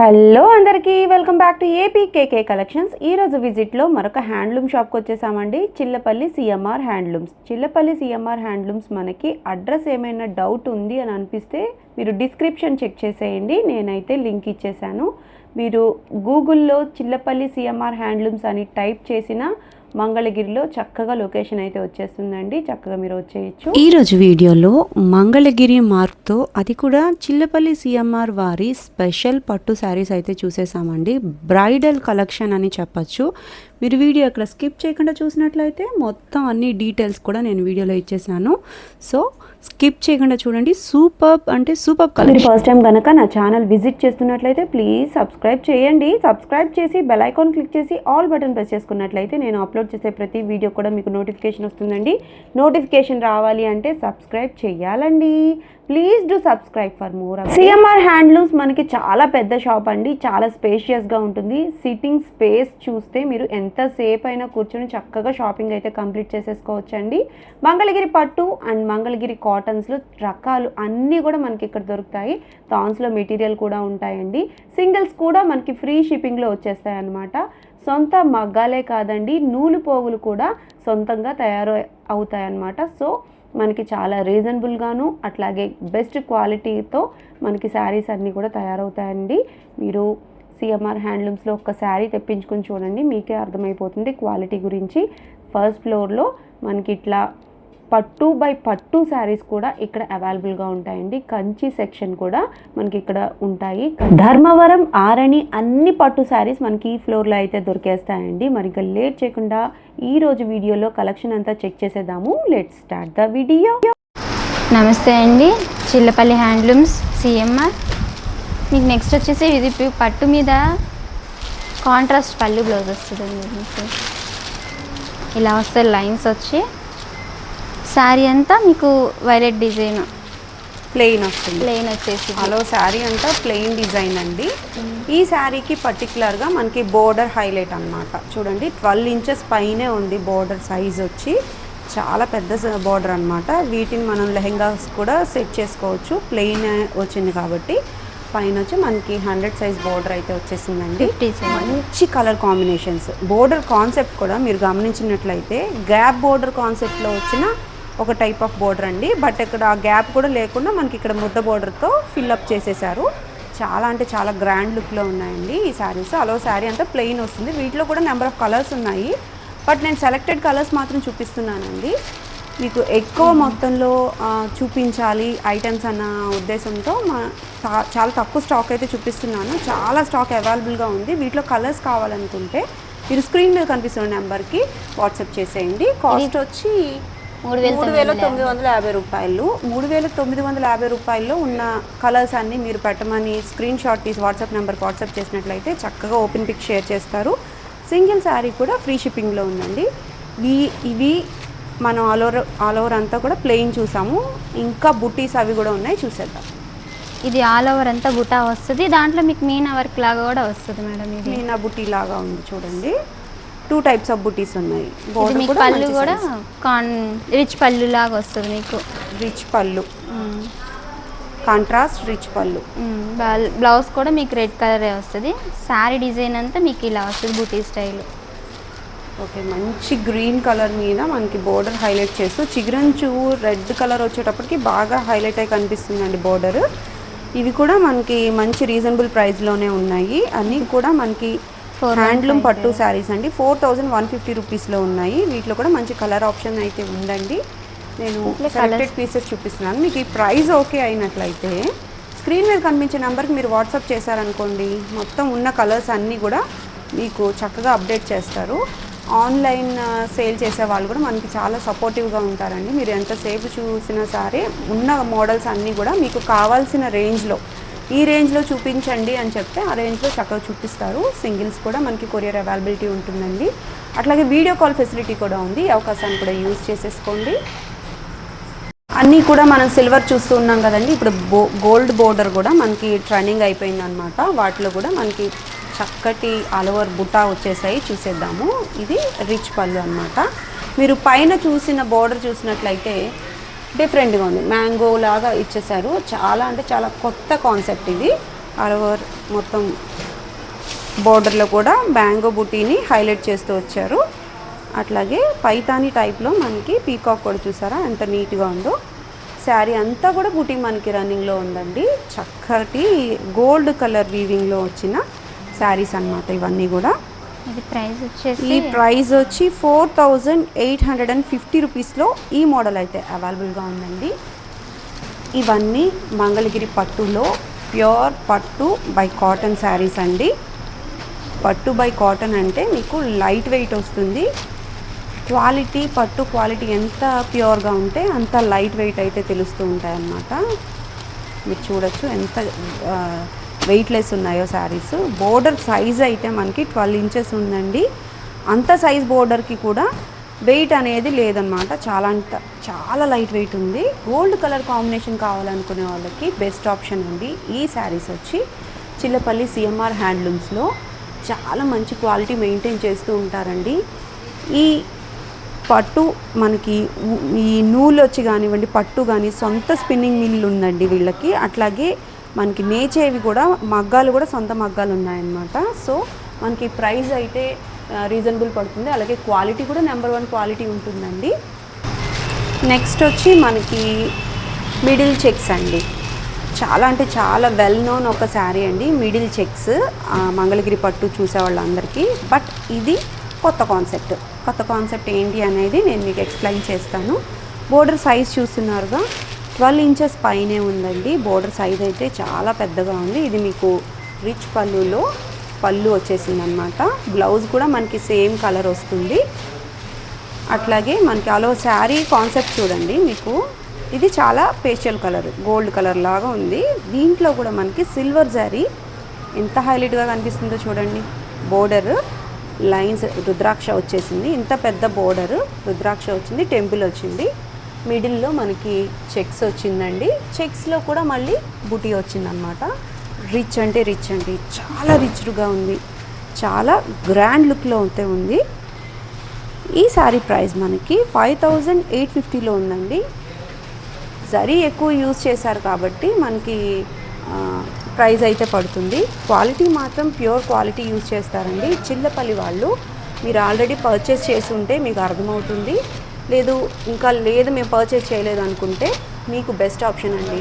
Hello అందరికీ welcome back to APKK collections. ఈరోజు విజిట్లో మరొక హ్యాండ్లూమ్ షాప్కి వచ్చేసామండి. Chillapalli CMR handlooms. Chillapalli CMR handlooms మనకి అడ్రస్ ఏమైనా డౌట్ ఉంది అని అనిపిస్తే మీరు డిస్క్రిప్షన్ చెక్ చేసేయండి. నేనైతే లింక్ ఇచ్చేసాను. మీరు గూగుల్లో చిల్లపల్లి సిఎంఆర్ హ్యాండ్లూమ్స్ అని టైప్ చేసిన మంగళగిరిలో చక్కగా లొకేషన్ అయితే వచ్చేస్తుందండి. చక్కగా మీరు వచ్చేయచ్చు. ఈరోజు వీడియోలో మంగళగిరి మార్క్తో అది కూడా చిల్లపల్లి సిఎంఆర్ వారి స్పెషల్ పట్టు శారీస్ అయితే చూసేసామండి. బ్రైడల్ కలెక్షన్ అని చెప్పచ్చు. మీరు వీడియో అక్కడ స్కిప్ చేయకుండా చూసినట్లయితే మొత్తం అన్ని డీటెయిల్స్ కూడా నేను వీడియోలో ఇచ్చేసాను. సో స్కిప్ చేయకుండా చూడండి. సూపర్ అంటే సూపర్ కలర్. మీరు ఫస్ట్ టైం కనుక నా ఛానల్ విజిట్ చేస్తున్నట్లయితే ప్లీజ్ సబ్స్క్రైబ్ చేయండి. సబ్స్క్రైబ్ చేసి బెల్ ఐకాన్ క్లిక్ చేసి ఆల్ బటన్ ప్రెస్ చేసుకున్నట్లయితే నేను అప్లోడ్ చేసే ప్రతి వీడియో కూడా మీకు నోటిఫికేషన్ వస్తుందండి. నోటిఫికేషన్ రావాలి అంటే సబ్స్క్రైబ్ చేయాలండి. Please do subscribe for more. CMR handlooms మనకి చాలా పెద్ద షాప్ అండి. చాలా స్పేషియస్గా ఉంటుంది. సిట్టింగ్ స్పేస్ చూస్తే మీరు ఎంతసేపు అయినా కూర్చొని చక్కగా షాపింగ్ అయితే కంప్లీట్ చేసేసుకోవచ్చు అండి. మంగళగిరి పట్టు అండ్ మంగళగిరి కాటన్స్లో రకాలు అన్నీ కూడా మనకి ఇక్కడ దొరుకుతాయి. థాన్స్లో మెటీరియల్ కూడా ఉంటాయండి. సింగిల్స్ కూడా మనకి ఫ్రీ షిప్పింగ్లో వచ్చేస్తాయి అన్నమాట. సొంత మగ్గాలే కాదండి, నూలు పోగులు కూడా సొంతంగా తయారు అవుతాయి అన్నమాట. సో మనకి చాలా రీజనబుల్గాను అట్లాగే బెస్ట్ క్వాలిటీతో మనకి శారీస్ అన్నీ కూడా తయారవుతాయండి. మీరు సిఎంఆర్ హ్యాండ్లూమ్స్లో ఒక శారీ తెప్పించుకొని చూడండి, మీకే అర్థమైపోతుంది క్వాలిటీ గురించి. ఫస్ట్ ఫ్లోర్లో మనకి ఇట్లా పట్టు బై పట్టు శారీస్ కూడా ఇక్కడ అవైలబుల్గా ఉంటాయండి. కంచి సెక్షన్ కూడా మనకి ఇక్కడ ఉంటాయి. ధర్మవరం, ఆరణి అన్ని పట్టు శారీస్ మనకి ఈ ఫ్లోర్లో అయితే దొరికేస్తాయండి. మరి ఇంకా లేట్ చేయకుండా ఈరోజు వీడియోలో కలెక్షన్ అంతా చెక్ చేసేద్దాము. Let's start the video. నమస్తే అండి, చిల్లపల్లి హ్యాండ్లూమ్స్ సిఎంఆర్. మీకు నెక్స్ట్ వచ్చేసి ఇది పట్టు మీద కాంట్రాస్ట్ పళ్ళు బ్లౌజ్ వస్తుందండి. మీకు ఇలా వస్తే లైన్స్ వచ్చి శారీ అంతా మీకు వైలెట్ డిజైన్ ప్లెయిన్ వస్తుంది. ప్లెయిన్ వచ్చేసి హలో శారీ అంతా ప్లెయిన్ డిజైన్ అండి. ఈ శారీకి పర్టికులర్గా మనకి బోర్డర్ హైలైట్ అన్నమాట. చూడండి 12 ఇంచెస్ పైనే ఉంది బోర్డర్ సైజ్ వచ్చి. చాలా పెద్ద బోర్డర్ అన్నమాట. వీటిని మనం లెహెంగాస్ కూడా సెట్ చేసుకోవచ్చు. ప్లెయిన్ వచ్చింది కాబట్టి పైన వచ్చి మనకి 100 సైజ్ బోర్డర్ అయితే వచ్చేసిందండి. మంచి కలర్ కాంబినేషన్స్. బోర్డర్ కాన్సెప్ట్ కూడా మీరు గమనించినట్లయితే గ్యాప్ బోర్డర్ కాన్సెప్ట్లో వచ్చిన ఒక టైప్ ఆఫ్ బోర్డర్ అండి. బట్ ఇక్కడ ఆ గ్యాప్ కూడా లేకుండా మనకి ఇక్కడ ముద్ద బోర్డర్తో ఫిల్అప్ చేసేసారు. చాలా అంటే చాలా గ్రాండ్ లుక్లో ఉన్నాయండి ఈ శారీస్. అలో శారీ అంతా ప్లెయిన్ వస్తుంది. వీటిలో కూడా నెంబర్ ఆఫ్ కలర్స్ ఉన్నాయి. బట్ నేను సెలెక్టెడ్ కలర్స్ మాత్రం చూపిస్తున్నానండి. మీకు ఎక్కువ మొత్తంలో చూపించాలి ఐటమ్స్ అన్న ఉద్దేశంతో చాలా తక్కువ స్టాక్ అయితే చూపిస్తున్నాను. చాలా స్టాక్ అవైలబుల్గా ఉంది. వీటిలో కలర్స్ కావాలనుకుంటే మీరు స్క్రీన్ మీద కనిపిస్తున్న నెంబర్కి వాట్సాప్ చేసేయండి. కాస్ట్ వచ్చి 3,950 రూపాయలు. 3,950 రూపాయల్లో ఉన్న కలర్స్ అన్నీ మీరు పెట్టమని స్క్రీన్ షాట్ తీసి వాట్సాప్ నెంబర్కి వాట్సాప్ చేసినట్లయితే చక్కగా ఓపెన్ పిక్ షేర్ చేస్తారు. సింగిల్ శారీ కూడా ఫ్రీ షిప్పింగ్లో ఉందండి. ఇవి మనం ఆల్ ఓవర్ అంతా కూడా ప్లెయిన్ చూసాము. ఇంకా బుటీస్ అవి కూడా ఉన్నాయి, చూసేద్దాం. ఇది ఆల్ ఓవర్ అంతా బుటా వస్తుంది. దాంట్లో మీకు మీనా వర్క్ లాగా కూడా వస్తుంది మేడం. ఇది మీనా బుటీ లాగా ఉంది చూడండి. 2 టైప్స్ ఆఫ్ బుటీస్ ఉన్నాయి. పళ్ళు కూడా రిచ్ పళ్ళు లాగా వస్తుంది. మీకు రిచ్ పళ్ళు, కాంట్రాస్ట్ రిచ్ పళ్ళు. బ్లౌజ్ కూడా మీకు రెడ్ కలరే వస్తుంది. శారీ డిజైన్ అంతా మీకు ఇలా వస్తుంది బుటీ స్టైల్. ఓకే, మంచి గ్రీన్ కలర్ మీద మనకి బోర్డర్ హైలైట్ చేస్తూ చిగురంచు రెడ్ కలర్ వచ్చేటప్పటికి బాగా హైలైట్ అయి కనిపిస్తుందండి బోర్డర్. ఇవి కూడా మనకి మంచి రీజనబుల్ ప్రైస్లోనే ఉన్నాయి. అన్నీ కూడా మనకి హ్యాండ్లూమ్ పట్టు శారీస్ అండి. 4,150 రూపీస్లో ఉన్నాయి. వీటిలో కూడా మంచి కలర్ ఆప్షన్ అయితే ఉందండి. నేను సెలెక్టెడ్ పీసెస్ చూపిస్తున్నాను. మీకు ఈ ప్రైస్ ఓకే అయినట్లయితే స్క్రీన్ మీద కనిపించే నెంబర్కి మీరు వాట్సాప్ చేశారనుకోండి, మొత్తం ఉన్న కలర్స్ అన్నీ కూడా మీకు చక్కగా అప్డేట్ చేస్తారు. ఆన్లైన్ సేల్ చేసే వాళ్ళు కూడా మనకి చాలా సపోర్టివ్గా ఉంటారండి. మీరు ఎంతసేపు చూసినా సరే ఉన్న మోడల్స్ అన్నీ కూడా మీకు కావాల్సిన రేంజ్లో, ఈ రేంజ్లో చూపించండి అని చెప్తే ఆ రేంజ్లో చక్కగా చూపిస్తారు. సింగిల్స్ కూడా మనకి కొరియర్ అవైలబిలిటీ ఉంటుందండి. అట్లాగే వీడియో కాల్ ఫెసిలిటీ కూడా ఉంది. ఈ అవకాశాన్ని కూడా యూజ్ చేసేసుకోండి. అన్నీ కూడా మనం సిల్వర్ చూస్తూ ఉన్నాం కదండి. ఇప్పుడు గోల్డ్ బోర్డర్ కూడా మనకి ట్రెండింగ్ అయిపోయింది అనమాట. వాటిలో కూడా మనకి చక్కటి ఆల్ ఓవర్ బుటా వచ్చేసాయి. చూసేద్దాము. ఇది రిచ్ పళ్ళు అనమాట. మీరు పైన చూసిన బోర్డర్ చూసినట్లయితే డిఫరెంట్గా ఉంది. మ్యాంగో లాగా ఇచ్చేసారు. చాలా అంటే చాలా కొత్త కాన్సెప్ట్ ఇది. ఆల్ ఓవర్ మొత్తం బోర్డర్లో కూడా బ్యాంగో బుటీని హైలైట్ చేస్తూ వచ్చారు. అట్లాగే పైతానీ టైప్లో మనకి పీకాక్ కూడా చూసారా ఎంత నీట్గా ఉందో. శారీ అంతా కూడా బుటీ మనకి రన్నింగ్లో ఉందండి. చక్కటి గోల్డ్ కలర్ వీవింగ్లో వచ్చిన శారీస్ అన్నమాట ఇవన్నీ కూడా. ఇది ప్రైస్ వచ్చేసి ఈ ప్రైస్ వచ్చి 4850 రూపీస్లో ఈ మోడల్ అయితే అవైలబుల్గా ఉందండి. ఇవన్నీ మంగళగిరి పట్టులో ప్యూర్ పట్టు బై కాటన్ శారీస్ అండి. పట్టు బై కాటన్ అంటే మీకు లైట్ వెయిట్ వస్తుంది. క్వాలిటీ పట్టు క్వాలిటీ ఎంత ప్యూర్గా ఉంటే అంత లైట్ వెయిట్ అయితే తెలుస్తూ ఉంటాయి అన్నమాట. మీరు చూడొచ్చు ఎంత వెయిట్లెస్ ఉన్నాయో శారీస్. బోర్డర్ సైజ్ అయితే మనకి 12 ఇంచెస్ ఉందండి. అంత సైజ్ బోర్డర్కి కూడా వెయిట్ అనేది లేదనమాట. చాలా లైట్ వెయిట్ ఉంది. గోల్డ్ కలర్ కాంబినేషన్ కావాలనుకునే వాళ్ళకి బెస్ట్ ఆప్షన్ అండి. ఈ శారీస్ వచ్చి చిల్లపల్లి సిఎంఆర్ హ్యాండ్లూమ్స్లో చాలా మంచి క్వాలిటీ మెయింటైన్ చేస్తూ ఉంటారండి. ఈ పట్టు మనకి ఈ నూలు వచ్చి కానివ్వండి, పట్టు కానీ సొంత స్పిన్నింగ్ మిల్లు ఉందండి వీళ్ళకి. అట్లాగే మనకి నేచేవి కూడా మగ్గాలు కూడా సొంత మగ్గాలు ఉన్నాయన్నమాట. సో మనకి ప్రైస్ అయితే రీజనబుల్ పడుతుంది. అలాగే క్వాలిటీ కూడా నెంబర్ 1 క్వాలిటీ ఉంటుందండి. నెక్స్ట్ వచ్చి మనకి మిడిల్ చెక్స్ అండి. చాలా అంటే చాలా వెల్ నోన్ ఒక శారీ అండి మిడిల్ చెక్స్. మంగళగిరి పట్టు చూసే వాళ్ళందరికీ. బట్ ఇది కొత్త కాన్సెప్ట్ ఏంటి అనేది నేను మీకు ఎక్స్ప్లెయిన్ చేస్తాను. బోర్డర్ సైజ్ చూస్తున్నారుగా 12 ఇంచెస్ పైనే ఉందండి. బోర్డర్ సైజ్ అయితే చాలా పెద్దగా ఉంది. ఇది మీకు రిచ్ పళ్ళు వచ్చేసింది అనమాట. బ్లౌజ్ కూడా మనకి సేమ్ కలర్ వస్తుంది. అట్లాగే మనకి అలో శారీ కాన్సెప్ట్ చూడండి. మీకు ఇది చాలా పేస్టల్ కలర్ గోల్డ్ కలర్ లాగా ఉంది. దీంట్లో కూడా మనకి సిల్వర్ జరీ ఎంత హైలైట్గా కనిపిస్తుందో చూడండి. బోర్డర్ లైన్స్ రుద్రాక్ష వచ్చేసింది. ఇంత పెద్ద బోర్డర్ రుద్రాక్ష వచ్చింది, టెంపుల్ వచ్చింది. మిడిల్లో మనకి చెక్స్ వచ్చిందండి. చెక్స్లో కూడా మళ్ళీ బుటీ వచ్చిందనమాట. రిచ్ అంటే చాలా రిచ్గా ఉంది. చాలా గ్రాండ్ లుక్లో అయితే ఉంది. ఈ శారీ ప్రైస్ మనకి 5850లో ఉందండి. జరీ ఎక్కువ యూజ్ చేశారు కాబట్టి మనకి ప్రైస్ అయితే పడుతుంది. క్వాలిటీ మాత్రం ప్యూర్ క్వాలిటీ యూజ్ చేస్తారండి చిల్లపల్లి వాళ్ళు. మీరు ఆల్రెడీ పర్చేస్ చేసి ఉంటే మీకు అర్థమవుతుంది. లేదు మేము పర్చేస్ చేయలేదు అనుకుంటే మీకు బెస్ట్ ఆప్షన్ అండి.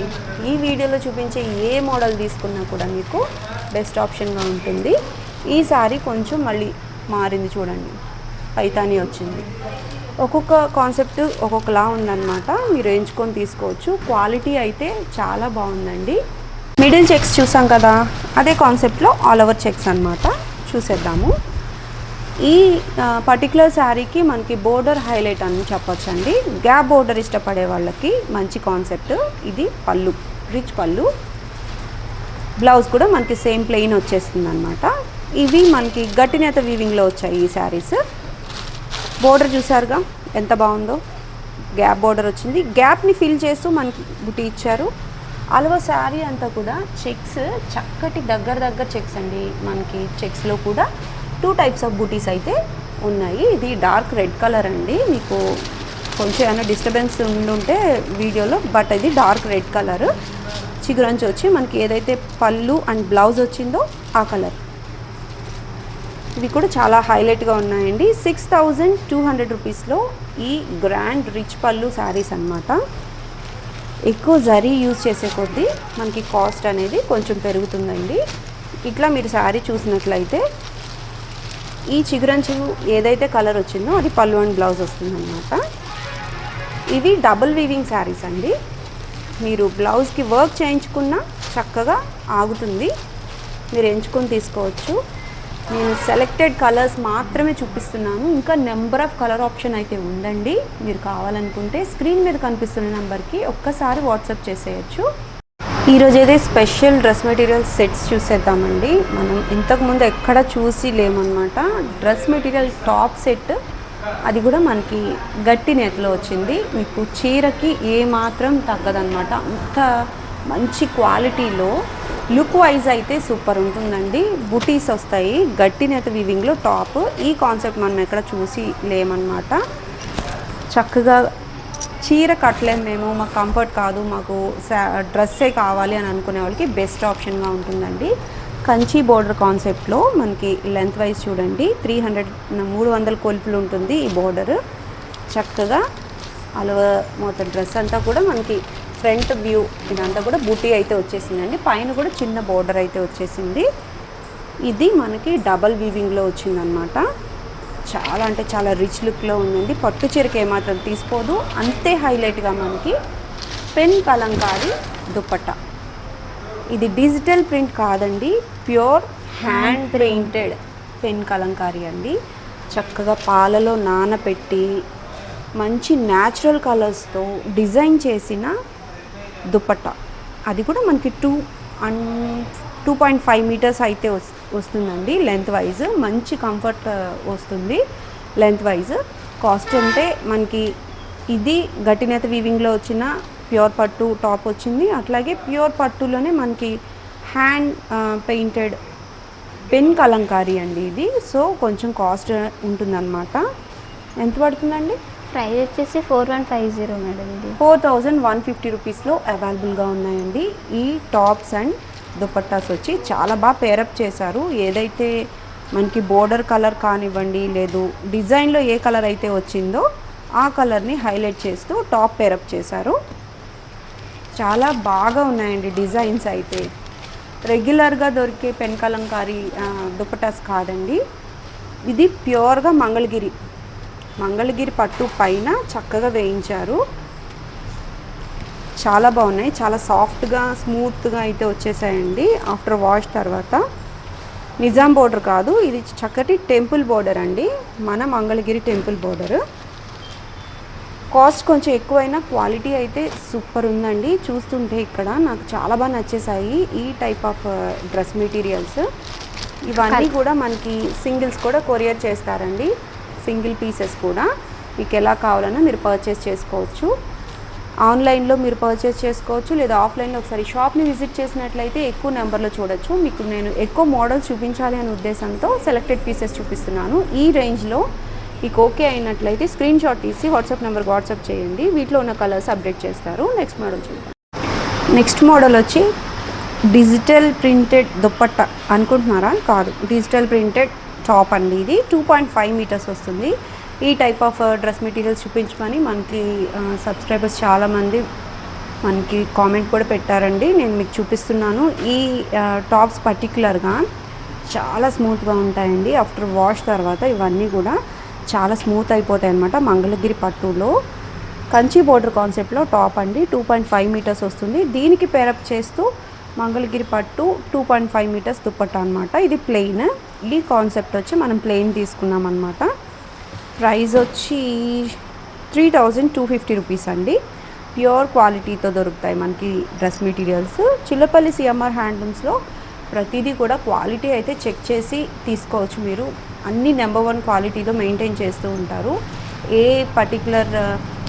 ఈ వీడియోలో చూపించే ఏ మోడల్ తీసుకున్నా కూడా మీకు బెస్ట్ ఆప్షన్గా ఉంటుంది. ఈ సారీ కొంచెం మళ్ళీ మారింది చూడండి. పైతానీ వచ్చింది. ఒక్కొక్క కాన్సెప్ట్ ఒక్కొక్కలా ఉందన్నమాట. మీరు ఎంచుకొని తీసుకోవచ్చు. క్వాలిటీ అయితే చాలా బాగుందండి. మిడిల్ చెక్స్ చూసాం కదా, అదే కాన్సెప్ట్లో ఆల్ ఓవర్ చెక్స్ అన్నమాట. చూసేద్దాము. ఈ పర్టికులర్ శారీకి మనకి బోర్డర్ హైలైట్ అని చెప్పొచ్చండి. గ్యాప్ బోర్డర్ ఇష్టపడే వాళ్ళకి మంచి కాన్సెప్ట్. ఇది పళ్ళు, రిచ్ పళ్ళు. బ్లౌజ్ కూడా మనకి సేమ్ ప్లెయిన్ వచ్చేస్తుంది అనమాట. ఇవి మనకి గట్టినేత వీవింగ్లో వచ్చాయి ఈ శారీస్. బోర్డర్ చూసారుగా ఎంత బాగుందో. గ్యాప్ బోర్డర్ వచ్చింది. గ్యాప్ని ఫిల్ చేస్తూ మనకి బుటీ ఇచ్చారు. అలవ శారీ అంతా కూడా చెక్స్ చక్కటి దగ్గర చెక్స్ అండి. మనకి చెక్స్లో కూడా 2 టైప్స్ ఆఫ్ బూటీస్ అయితే ఉన్నాయి. ఇది డార్క్ రెడ్ కలర్ అండి. మీకు కొంచెం ఏమైనా డిస్టర్బెన్స్ ఉండుంటే వీడియోలో, బట్ ఇది డార్క్ రెడ్ కలర్. చిగురంచి వచ్చి మనకి ఏదైతే పళ్ళు అండ్ బ్లౌజ్ వచ్చిందో ఆ కలర్. ఇవి కూడా చాలా హైలైట్గా ఉన్నాయండి. 6200 రూపీస్లో ఈ గ్రాండ్ రిచ్ పళ్ళు శారీస్ అన్నమాట. ఎక్కువ జరీ యూజ్ చేసే కొద్దీ మనకి కాస్ట్ అనేది కొంచెం పెరుగుతుందండి. ఇట్లా మీరు శారీ చూసినట్లయితే ఈ చిగురంచు ఏదైతే కలర్ వచ్చిందో అది పళ్ళు అండ్ బ్లౌజ్ వస్తుందన్నమాట. ఇవి డబుల్ వీవింగ్ శారీస్ అండి. మీరు బ్లౌజ్కి వర్క్ చేయించుకున్నా చక్కగా ఆగుతుంది. మీరు ఎంచుకొని తీసుకోవచ్చు. నేను సెలెక్టెడ్ కలర్స్ మాత్రమే చూపిస్తున్నాను. ఇంకా నెంబర్ ఆఫ్ కలర్ ఆప్షన్ అయితే ఉందండి. మీరు కావాలనుకుంటే స్క్రీన్ మీద కనిపిస్తున్న నెంబర్కి ఒక్కసారి వాట్సాప్ చేసేయచ్చు. ఈరోజు అయితే స్పెషల్ డ్రెస్ మెటీరియల్ సెట్స్ చూసేద్దామండి. మనం ఇంతకుముందు ఎక్కడ చూసి లేమన్నమాట. డ్రెస్ మెటీరియల్ టాప్ సెట్, అది కూడా మనకి గట్టి నేతలో వచ్చింది. మీకు చీరకి ఏమాత్రం తగ్గదన్నమాట. అంత మంచి క్వాలిటీలో లుక్ వైజ్ అయితే సూపర్ ఉంటుందండి. బుటీస్ వస్తాయి గట్టి నేత వీవింగ్లో టాప్. ఈ కాన్సెప్ట్ మనం ఎక్కడ చూసి లేమన్నమాట. చక్కగా చీర కట్టలేము మేము, మాకు కంఫర్ట్ కాదు, మాకు డ్రెస్సే కావాలి అని అనుకునే వాళ్ళకి బెస్ట్ ఆప్షన్గా ఉంటుందండి. కంచి బోర్డర్ కాన్సెప్ట్లో మనకి లెంత్ వైజ్ చూడండి 300 కొలుపులు ఉంటుంది ఈ బోర్డర్. చక్కగా అలవ మొత్తం డ్రెస్ అంతా కూడా మనకి ఫ్రంట్ వ్యూ ఇదంతా కూడా బూటీ అయితే వచ్చేసిందండి. పైన కూడా చిన్న బోర్డర్ అయితే వచ్చేసింది. ఇది మనకి డబల్ వీవింగ్లో వచ్చిందనమాట. చాలా అంటే చాలా రిచ్ లుక్లో ఉందండి. పట్టు చీరకి ఏమాత్రం తీసుకోదు. అంతే హైలైట్గా మనకి పెన్ కలంకారీ దుపట్టా. ఇది డిజిటల్ ప్రింట్ కాదండి, pure hand painted pen Kalamkari అండి. చక్కగా పాలలో నానబెట్టి మంచి న్యాచురల్ కలర్స్తో డిజైన్ చేసిన దుపట్టా. అది కూడా మనకి 2.5 మీటర్స్ అయితే వస్తుందండి లెంత్ వైజ్. మంచి కంఫర్ట్ వస్తుంది లెంత్ వైజ్. కాస్ట్ అంటే మనకి ఇది గట్టినేత వీవింగ్లో వచ్చిన ప్యూర్ పట్టు టాప్ వచ్చింది. అట్లాగే ప్యూర్ పట్టులోనే మనకి హ్యాండ్ పెయింటెడ్ పెన్ కలంకారీ అండి ఇది. సో కొంచెం కాస్ట్ ఉంటుందన్నమాట. ఎంత పడుతుందండి? ప్రైస్ వచ్చేసి 4150 మేడం. ఇది 4150 రూపీస్లో అవైలబుల్గా ఉన్నాయండి. ఈ టాప్స్ అండ్ దుపట్టాస్ వచ్చి చాలా బాగా పేరప్ చేశారు. ఏదైతే మనకి బోర్డర్ కలర్ కానివ్వండి, లేదు డిజైన్లో ఏ కలర్ అయితే వచ్చిందో ఆ కలర్ని హైలైట్ చేస్తూ టాప్ పేరప్ చేశారు. చాలా బాగా ఉన్నాయండి డిజైన్స్ అయితే. రెగ్యులర్గా దొరికే పెన్ కలంకారీ దుపట్టాస్ కాదండి. ఇది ప్యూర్గా మంగళగిరి పట్టు పైన చక్కగా వేయించారు. చాలా బాగున్నాయి. చాలా సాఫ్ట్గా స్మూత్గా అయితే వచ్చేసాయండి ఆఫ్టర్ వాష్ తర్వాత. నిజాం బోర్డర్ కాదు, ఇది చక్కటి టెంపుల్ బోర్డర్ అండి, మన మంగళగిరి టెంపుల్ బోర్డర్. కాస్ట్ కొంచెం ఎక్కువైనా క్వాలిటీ అయితే సూపర్ ఉందండి. చూస్తుంటే ఇక్కడ నాకు చాలా బాగా నచ్చేసాయి ఈ టైప్ ఆఫ్ డ్రెస్ మెటీరియల్స్. ఇవన్నీ కూడా మనకి సింగిల్స్ కూడా కొరియర్ చేస్తారండి. సింగిల్ పీసెస్ కూడా మీకు ఎలా కావాలన్నా మీరు పర్చేస్ చేసుకోవచ్చు. ఆన్లైన్లో మీరు పర్చేస్ చేసుకోవచ్చు, లేదా ఆఫ్లైన్లో ఒకసారి షాప్ని విజిట్ చేసినట్లయితే ఎక్కువ నెంబర్లో చూడొచ్చు. మీకు నేను ఎక్కువ మోడల్స్ చూపించాలి అనే ఉద్దేశంతో సెలెక్టెడ్ పీసెస్ చూపిస్తున్నాను. ఈ రేంజ్లో మీకు ఓకే అయినట్లయితే స్క్రీన్ షాట్ తీసి వాట్సాప్ నెంబర్కి వాట్సాప్ చేయండి. వీటిలో ఉన్న కలర్స్ అప్డేట్ చేస్తారు. నెక్స్ట్ మోడల్ చూద్దాం. నెక్స్ట్ మోడల్ వచ్చి డిజిటల్ ప్రింటెడ్ దుపట్టా అనుకుంటున్నారా? కాదు, డిజిటల్ ప్రింటెడ్ టాప్ అండి. ఇది 2.5 మీటర్స్ వస్తుంది. ఈ టైప్ ఆఫ్ డ్రెస్ మెటీరియల్స్ చూపించమని మనకి సబ్స్క్రైబర్స్ చాలామంది మనకి కామెంట్ కూడా పెట్టారండి. నేను మీకు చూపిస్తున్నాను. ఈ టాప్స్ పర్టికులర్గా చాలా స్మూత్గా ఉంటాయండి. ఆఫ్టర్ వాష్ తర్వాత ఇవన్నీ కూడా చాలా స్మూత్ అయిపోతాయి అన్నమాట. మంగళగిరి పట్టులో కంచి బోర్డర్ కాన్సెప్ట్లో టాప్ అండి. 2.5 మీటర్స్ వస్తుంది. దీనికి పేరప్ చేస్తూ మంగళగిరి పట్టు 2.5 మీటర్స్ దుపట్టా అనమాట. ఇది ప్లెయిన్. ఈ కాన్సెప్ట్ వచ్చి మనం ప్లెయిన్ తీసుకున్నాం అనమాట. ప్రైస్ వచ్చి 3250 రూపీస్ అండి. ప్యూర్ క్వాలిటీతో దొరుకుతాయి మనకి డ్రెస్ మెటీరియల్స్. చిల్లపల్లి సిఎంఆర్ హ్యాండ్లూమ్స్లో ప్రతిదీ కూడా క్వాలిటీ అయితే చెక్ చేసి తీసుకోవచ్చు మీరు. అన్ని నెంబర్ 1 క్వాలిటీలో మెయింటైన్ చేస్తూ ఉంటారు. ఏ పర్టికులర్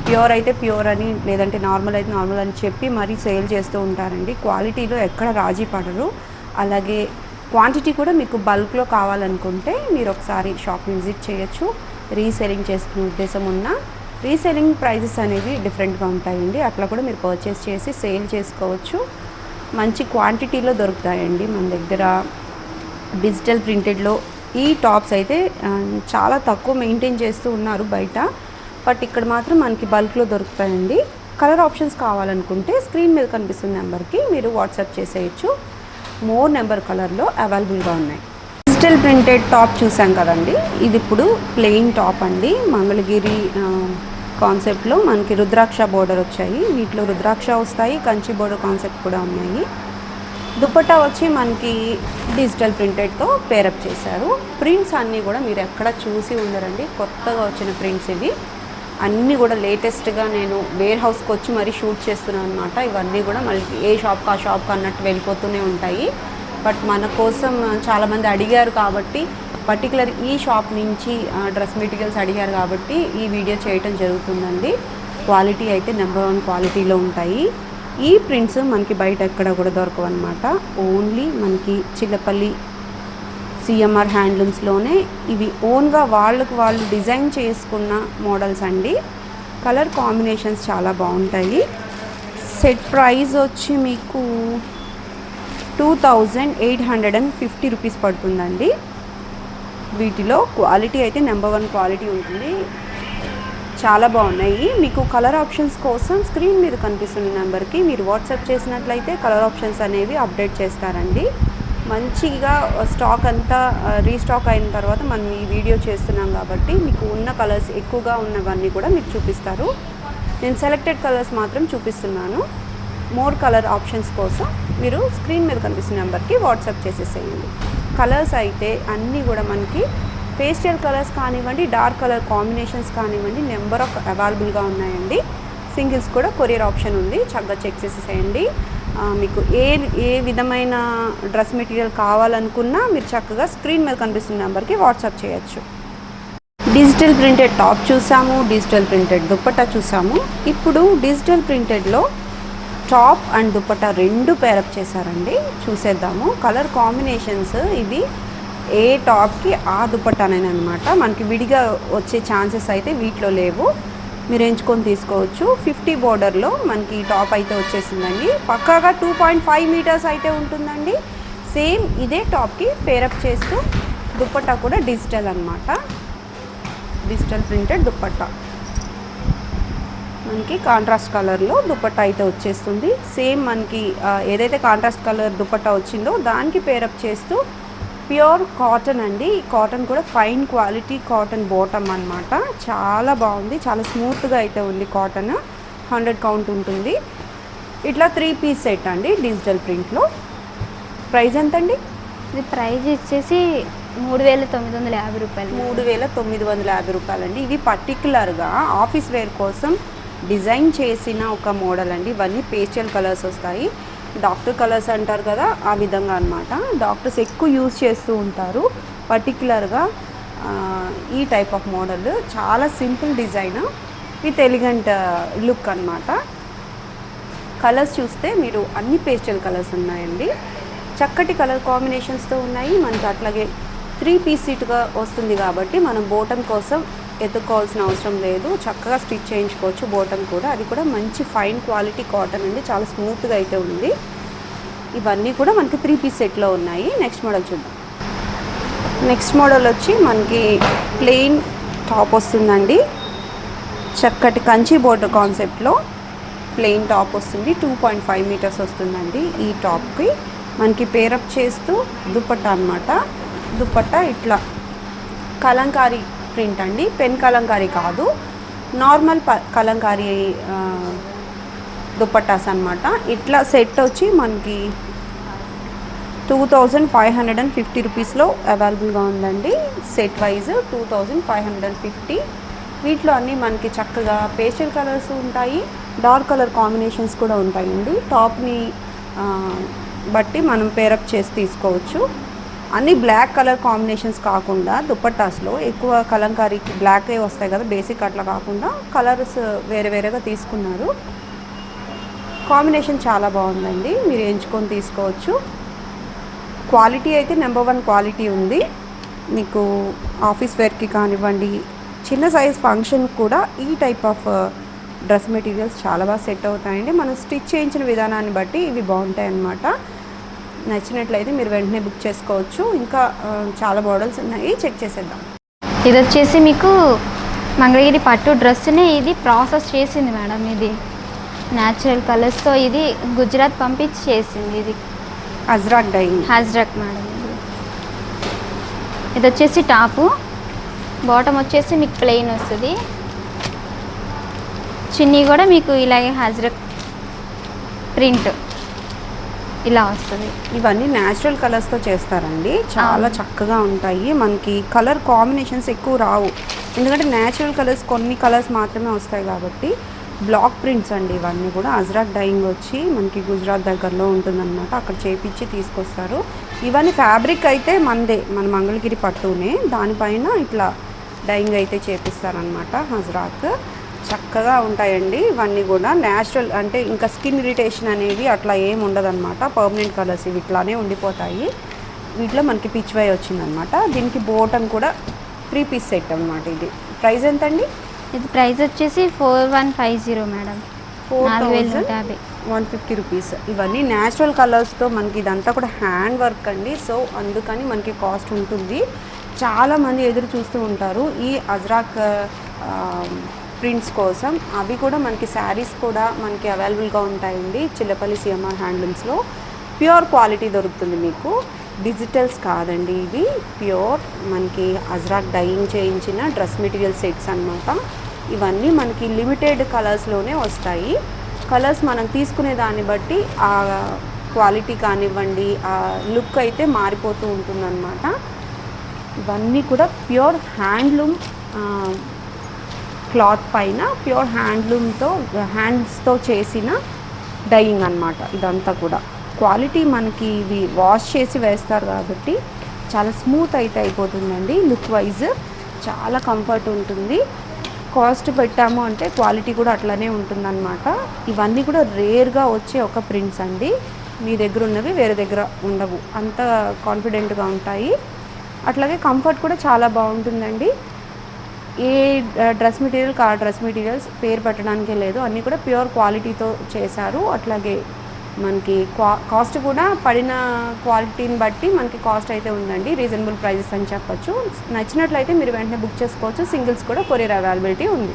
ప్యూర్ అయితే ప్యూర్ అని, లేదంటే నార్మల్ అయితే నార్మల్ అని చెప్పి మరీ సేల్ చేస్తూ ఉంటారండి. క్వాలిటీలో ఎక్కడ రాజీ పడరు. అలాగే క్వాంటిటీ కూడా మీకు బల్క్లో కావాలనుకుంటే మీరు ఒకసారి షాప్ని విజిట్ చేయొచ్చు. రీసెల్లింగ్ చేసుకునే ఉద్దేశం ఉన్న రీసెల్లింగ్ ప్రైజెస్ అనేవి డిఫరెంట్గా ఉంటాయండి. అట్లా కూడా మీరు పర్చేస్ చేసి సేల్ చేసుకోవచ్చు. మంచి క్వాంటిటీలో దొరుకుతాయండి మన దగ్గర. డిజిటల్ ప్రింటెడ్లో ఈ టాప్స్ అయితే చాలా తక్కువ మెయింటైన్ చేస్తూ ఉన్నారు బయట, బట్ ఇక్కడ మాత్రం మనకి బల్క్లో దొరుకుతాయండి. కలర్ ఆప్షన్స్ కావాలనుకుంటే స్క్రీన్ మీద కనిపిస్తున్న నెంబర్కి మీరు వాట్సాప్ చేసేయచ్చు. మోర్ నెంబర్ కలర్లో అవైలబుల్గా ఉన్నాయి. డిజిటల్ ప్రింటెడ్ టాప్ చూసాం కదండి, ఇది ఇప్పుడు ప్లెయిన్ టాప్ అండి. మంగళగిరి కాన్సెప్ట్లో మనకి రుద్రాక్ష బోర్డర్ వచ్చాయి. వీటిలో రుద్రాక్ష వస్తాయి, కంచి బోర్డర్ కాన్సెప్ట్ కూడా ఉన్నాయి. దుపట్టా వచ్చి మనకి డిజిటల్ ప్రింటెడ్తో పేరప్ చేశారు. ప్రింట్స్ అన్నీ కూడా మీరు ఎక్కడ చూసి ఉండరండి, కొత్తగా వచ్చిన ప్రింట్స్ ఇవి. అన్నీ కూడా లేటెస్ట్గా నేను వేర్ హౌస్కి వచ్చి మరీ షూట్ చేస్తున్నాను అనమాట. ఇవన్నీ కూడా మళ్ళీ ఏ షాప్కి ఆ షాప్కి అన్నట్టు వెళ్ళిపోతూనే ఉంటాయి. బట్ మన కోసం చాలామంది అడిగారు కాబట్టి, పర్టికులర్ ఈ షాప్ నుంచి డ్రెస్ మెటీరియల్స్ అడిగారు కాబట్టి ఈ వీడియో చేయటం జరుగుతుందండి. క్వాలిటీ అయితే నెంబర్ 1 క్వాలిటీలో ఉంటాయి. ఈ ప్రింట్స్ మనకి బయట ఎక్కడ కూడా దొరకవు అనమాట. ఓన్లీ మనకి చిల్లపల్లి సిఎంఆర్ హ్యాండ్లూమ్స్లోనే ఇవి ఓన్గా వాళ్ళు డిజైన్ చేసుకున్న మోడల్స్ అండి. కలర్ కాంబినేషన్స్ చాలా బాగుంటాయి. సెట్ ప్రైస్ వచ్చి మీకు 2850 రూపీస్ పడుతుందండి. వీటిలో క్వాలిటీ అయితే నెంబర్ 1 క్వాలిటీ ఉంటుంది. చాలా బాగున్నాయి. మీకు కలర్ ఆప్షన్స్ కోసం స్క్రీన్ మీద కనిపిస్తున్న నెంబర్కి మీరు వాట్సాప్ చేసినట్లయితే కలర్ ఆప్షన్స్ అనేవి అప్డేట్ చేస్తారండి. మంచిగా స్టాక్ అంతా రీస్టాక్ అయిన తర్వాత మనం ఈ వీడియో చేస్తున్నాం కాబట్టి మీకు ఉన్న కలర్స్ ఎక్కువగా ఉన్నవన్నీ కూడా మీకు చూపిస్తారు. నేను సెలెక్టెడ్ కలర్స్ మాత్రం చూపిస్తున్నాను. మోర్ కలర్ ఆప్షన్స్ కోసం మీరు స్క్రీన్ మీద కనిపిస్తున్న నెంబర్కి వాట్సాప్ చేసేసేయండి. కలర్స్ అయితే అన్నీ కూడా మనకి పేస్టల్ కలర్స్ కానివ్వండి, డార్క్ కలర్ కాంబినేషన్స్ కానివ్వండి, నెంబర్ ఆఫ్ అవైలబుల్గా ఉన్నాయండి. సింగిల్స్ కూడా కొరియర్ ఆప్షన్ ఉంది, చక్కగా చెక్ చేసేసేయండి. మీకు ఏ విధమైన డ్రెస్ మెటీరియల్ కావాలనుకున్నా మీరు చక్కగా స్క్రీన్ మీద కనిపిస్తున్న నెంబర్కి వాట్సాప్ చేయొచ్చు. డిజిటల్ ప్రింటెడ్ టాప్ చూసాము, డిజిటల్ ప్రింటెడ్ దుప్పట్టా చూసాము. ఇప్పుడు డిజిటల్ ప్రింటెడ్లో టాప్ అండ్ దుప్పట్టా 2 పేరప్ చేశారండి. చూసేద్దాము. కలర్ కాంబినేషన్స్ ఇవి ఏ టాప్కి ఆ దుప్పట్టానే అనమాట. మనకి విడిగా వచ్చే ఛాన్సెస్ అయితే వీటిలో లేవు. మీరు ఎంచుకొని తీసుకోవచ్చు. 50 బోర్డర్లో మనకి టాప్ అయితే వచ్చేసిందండి. పక్కాగా 2.5 మీటర్స్ అయితే ఉంటుందండి. సేమ్ ఇదే టాప్కి పేరప్ చేస్తూ దుప్పట్టా కూడా డిజిటల్ అనమాట. డిజిటల్ ప్రింటెడ్ దుప్పట్టా మనకి కాంట్రాస్ట్ కలర్లో దుప్పట్టా అయితే వచ్చేస్తుంది. సేమ్ మనకి ఏదైతే కాంట్రాస్ట్ కలర్ దుప్పట్టా వచ్చిందో దానికి పేరప్ చేస్తూ ప్యూర్ కాటన్ అండి. కాటన్ కూడా ఫైన్ క్వాలిటీ కాటన్ బాటమ్ అనమాట. చాలా బాగుంది, చాలా స్మూత్గా అయితే ఉంది. కాటన్ 100 కౌంట్ ఉంటుంది. ఇట్లా 3 పీస్ సెట్ అండి డిజిటల్ ప్రింట్లో. ప్రైస్ ఎంతండి? ఇది ప్రైస్ వచ్చేసి 3950 రూపాయలు. 3950 రూపాయలండి. ఇవి పర్టికులర్గా ఆఫీస్ వేర్ కోసం డిజైన్ చేసిన ఒక మోడల్ అండి. ఇవన్నీ పేస్టల్ కలర్స్ వస్తాయి. డాక్టర్ కలర్స్ అంటారు కదా, ఆ విధంగా అనమాట. డాక్టర్స్ ఎక్కువ యూజ్ చేస్తూ ఉంటారు పర్టికులర్గా ఈ టైప్ ఆఫ్ మోడల్. చాలా simple design with elegant look అనమాట. కలర్స్ చూస్తే మీరు అన్ని పేస్టల్ కలర్స్ ఉన్నాయండి. చక్కటి కలర్ కాంబినేషన్స్తో ఉన్నాయి. మనకి అట్లాగే 3 పీస్ సీట్గా వస్తుంది కాబట్టి మనం బోటమ్ కోసం ఎత్తుకోవాల్సిన అవసరం లేదు. చక్కగా స్టిచ్ చేయించుకోవచ్చు బోటమ్ కూడా. అది కూడా మంచి ఫైన్ క్వాలిటీ కాటన్ అండి. చాలా స్మూత్గా అయితే ఉంది. ఇవన్నీ కూడా మనకి 3 పీస్ సెట్లో ఉన్నాయి. నెక్స్ట్ మోడల్ చూద్దాం. నెక్స్ట్ మోడల్ వచ్చి మనకి ప్లెయిన్ టాప్ వస్తుందండి. చక్కటి కంచి బోర్డర్ కాన్సెప్ట్లో ప్లెయిన్ టాప్ వస్తుంది. 2.5 మీటర్స్ వస్తుందండి. ఈ టాప్కి మనకి పేరప్ చేస్తూ దుప్పట్టా అనమాట. దుప్పట్టా ఇట్లా కలంకారీ ప్రింట్ అండి. పెన్ కలంకారీ కాదు, నార్మల్ కలంకారీ దుప్పట్టాస్ అనమాట. ఇట్లా సెట్ వచ్చి మనకి 2550 రూపీస్లో అవైలబుల్గా ఉందండి. Set wise 2550. వీటిలో అన్నీ మనకి చక్కగా పేస్టల్ కలర్స్ ఉంటాయి, డార్క్ కలర్ కాంబినేషన్స్ కూడా ఉంటాయండి. టాప్ని బట్టి మనం పేరప్ చేసి తీసుకోవచ్చు. అన్నీ బ్లాక్ కలర్ కాంబినేషన్స్ కాకుండా దుప్పట్టాస్లో ఎక్కువ కలంకారీకి బ్లాకే వస్తాయి కదా బేసిక్, అట్లా కాకుండా కలర్స్ వేరే వేరేగా తీసుకున్నారు. కాంబినేషన్ చాలా బాగుందండి. మీరు ఎంచుకొని తీసుకోవచ్చు. క్వాలిటీ అయితే నెంబర్ 1 క్వాలిటీ ఉంది. మీకు ఆఫీస్ వేర్కి కానివ్వండి, చిన్న సైజ్ ఫంక్షన్ కూడా ఈ టైప్ ఆఫ్ డ్రెస్ మెటీరియల్స్ చాలా బాగా సెట్ అవుతాయండి. మనం స్టిచ్ చేయించిన విధానాన్ని బట్టి ఇవి బాగుంటాయి అన్నమాట. నచ్చినట్లయితే మీరు వెంటనే బుక్ చేసుకోవచ్చు. ఇంకా చాలా మోడల్స్ ఉన్నాయి, చెక్ చేసేద్దాం. ఇది వచ్చేసి మీకు మంగళగిరి పట్టు డ్రెస్ని ఇది ప్రాసెస్ చేసింది మేడం. ఇది న్యాచురల్ కలర్స్తో ఇది గుజరాత్ పంపించి చేసింది. ఇది అజ్రాక్ డైయింగ్, హజ్రక్ మేడం. ఇది వచ్చేసి టాపు, బాటమ్ వచ్చేసి మీకు ప్లెయిన్ వస్తుంది. చిన్నీ కూడా మీకు ఇలాగే హజ్రక్ ప్రింట్ ఇలా వస్తుంది. ఇవన్నీ న్యాచురల్ కలర్స్తో చేస్తారండి. చాలా చక్కగా ఉంటాయి. మనకి కలర్ కాంబినేషన్స్ ఎక్కువ రావు, ఎందుకంటే న్యాచురల్ కలర్స్ కొన్ని కలర్స్ మాత్రమే వస్తాయి కాబట్టి. బ్లాక్ ప్రింట్స్ అండి ఇవన్నీ కూడా. అజ్రాక్ డైయింగ్ వచ్చి మనకి గుజరాత్ దగ్గరలో ఉంటుందన్నమాట. అక్కడ చేపించి తీసుకొస్తారు. ఇవన్నీ ఫ్యాబ్రిక్ అయితే మన మంగళగిరి పట్టునే, దానిపైన ఇట్లా డైయింగ్ అయితే చేపిస్తారనమాట. అజ్రాక్ చక్కగా ఉంటాయండి. ఇవన్నీ కూడా న్యాచురల్, అంటే ఇంకా స్కిన్ ఇరిటేషన్ అనేవి అట్లా ఏమి ఉండదన్నమాట. పర్మనెంట్ కలర్స్ ఇవి ఇట్లానే ఉండిపోతాయి. వీటిలో మనకి పిచ్ వై వచ్చిందనమాట. దీనికి బోటం కూడా 3 పీస్ సెట్ అనమాట. ఇది ప్రైస్ ఎంతండి? ఇది ప్రైస్ వచ్చేసి 4150 మేడం, 4150. 150 రూపీస్. ఇవన్నీ న్యాచురల్ కలర్స్తో మనకి ఇదంతా కూడా హ్యాండ్ వర్క్ అండి. సో అందుకని మనకి కాస్ట్ ఉంటుంది. చాలామంది ఎదురు చూస్తూ ఉంటారు ఈ అజ్రాక్ ప్రింట్స్ కోసం. అవి కూడా మనకి శారీస్ కూడా మనకి అవైలబుల్గా ఉంటాయండి చిల్లపల్లి సిఎంఆర్ హ్యాండ్లూమ్స్లో. ప్యూర్ క్వాలిటీ దొరుకుతుంది మీకు, డిజిటల్స్ కాదండి ఇవి, ప్యూర్ మనకి అజ్రాక్ డైయింగ్ చేయించిన డ్రెస్ మెటీరియల్ సెట్స్ అన్నమాట. ఇవన్నీ మనకి లిమిటెడ్ కలర్స్లోనే వస్తాయి. కలర్స్ మనం తీసుకునే దాన్ని బట్టి ఆ క్వాలిటీ కానివ్వండి, ఆ లుక్ అయితే మారిపోతూ ఉంటుందన్నమాట. ఇవన్నీ కూడా ప్యూర్ హ్యాండ్లూమ్ క్లాత్ పైన ప్యూర్ హ్యాండ్లూమ్తో హ్యాండ్స్తో చేసిన డైయింగ్ అన్నమాట. ఇదంతా కూడా క్వాలిటీ మనకి ఇవి వాష్ చేసి వేస్తారు కాబట్టి చాలా స్మూత్ అయితే అయిపోతుందండి. లుక్ వైజ్ చాలా కంఫర్ట్ ఉంటుంది. కాస్ట్ పెట్టాము అంటే క్వాలిటీ కూడా అట్లానే ఉంటుందన్నమాట. ఇవన్నీ కూడా రేర్గా వచ్చే ఒక ప్రింట్స్ అండి. మీ దగ్గర ఉన్నవి వేరే దగ్గర ఉండవు, అంత కాన్ఫిడెంట్గా ఉంటాయి. అట్లాగే కంఫర్ట్ కూడా చాలా బాగుంటుందండి. ఏ డ్రెస్ మెటీరియల్ ఆ డ్రెస్ మెటీరియల్స్ పేరు పెట్టడానికే లేదు, అన్నీ కూడా ప్యూర్ క్వాలిటీతో చేశారు. అట్లాగే మనకి కాస్ట్ కూడా పడిన క్వాలిటీని బట్టి మనకి కాస్ట్ అయితే ఉందండి. రీజనబుల్ ప్రైజెస్ అని చెప్పొచ్చు. నచ్చినట్లయితే మీరు వెంటనే బుక్ చేసుకోవచ్చు. సింగిల్స్ కూడా కొరియర్ అవైలబిలిటీ ఉంది.